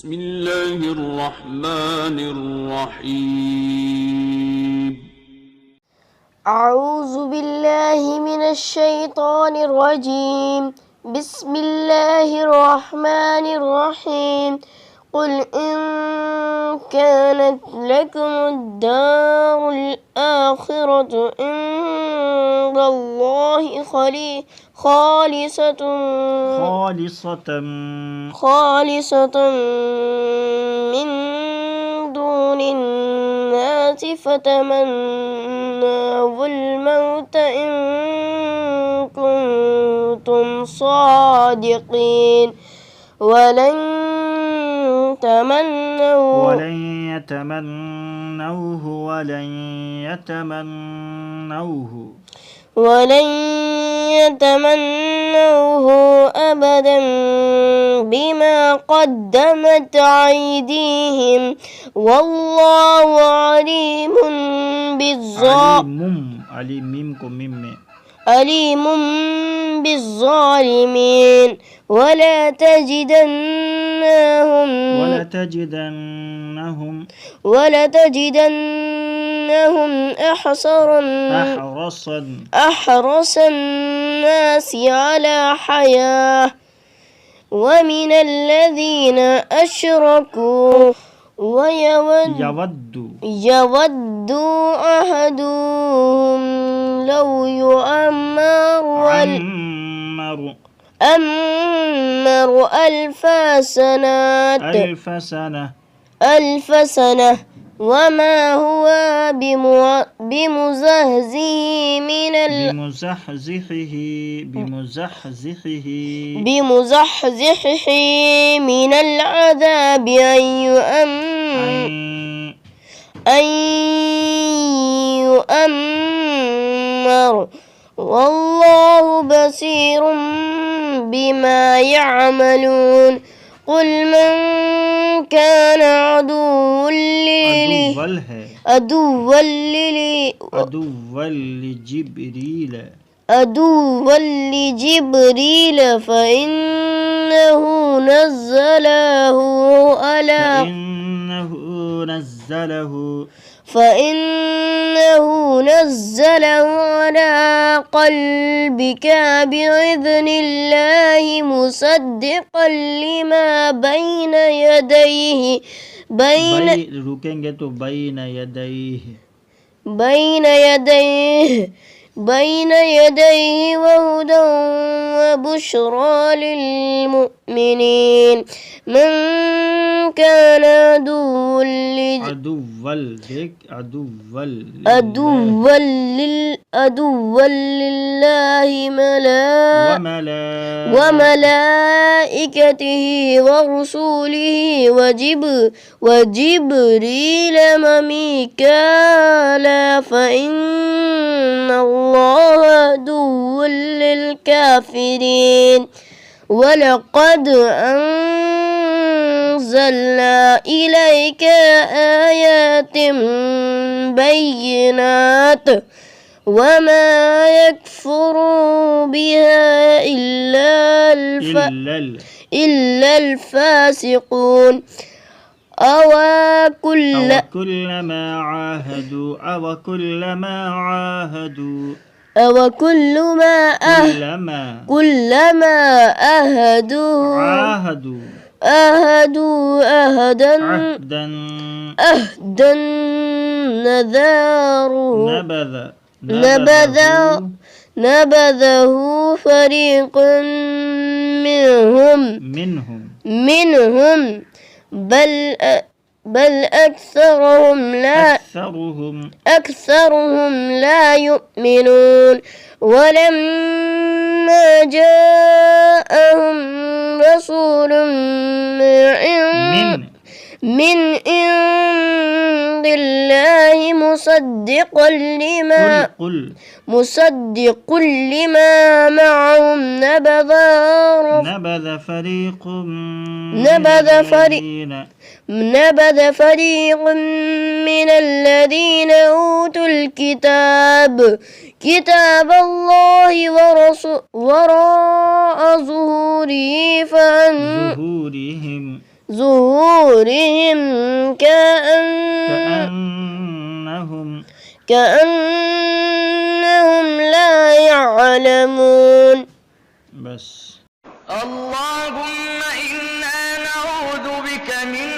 بسم الله الرحمن الرحيم. أعوذ بالله من الشيطان الرجيم. بسم الله الرحمن الرحيم. قل إن كانت لكم الدار الآخرة عند الله خالصة من دون الناس فتمنوا الموت إن كنتم صادقين ولن يتمنوه أبدا بما قدمت أيديهم والله عليم بالظالمين ولا تجدنهم أحرص الناس على حياة ومن الذين أشركوا يود أحدهم لو يعمر ألف سنة وما هو بمزحزحه من العذاب أن يؤمر والله بصير بما يعملون قل من كان عدوا لجبريل فإنه نزله على قلبك بإذن الله مصدقا لما بين يديه وهدى وبشرى للمؤمنين من كان عدوا لله وملائكته ورسوله وجبريل وميكالا فإن الله عدو للكافرين ولقد أنزلنا إليك آيات بينات وما يكفر بها إلا الفاسقون كلما عاهدوا أهدا نبذه فريق منهم بل أكثرهم لا يؤمنون ولما جاءهم رسول من عند الله مصدق لما معهم نبذ فريق من الذين أوتوا الكتاب كتاب الله وراء ظهورهم ظهورهم كأنهم لا يعلمون. بس اللهم إنا نعوذ بك من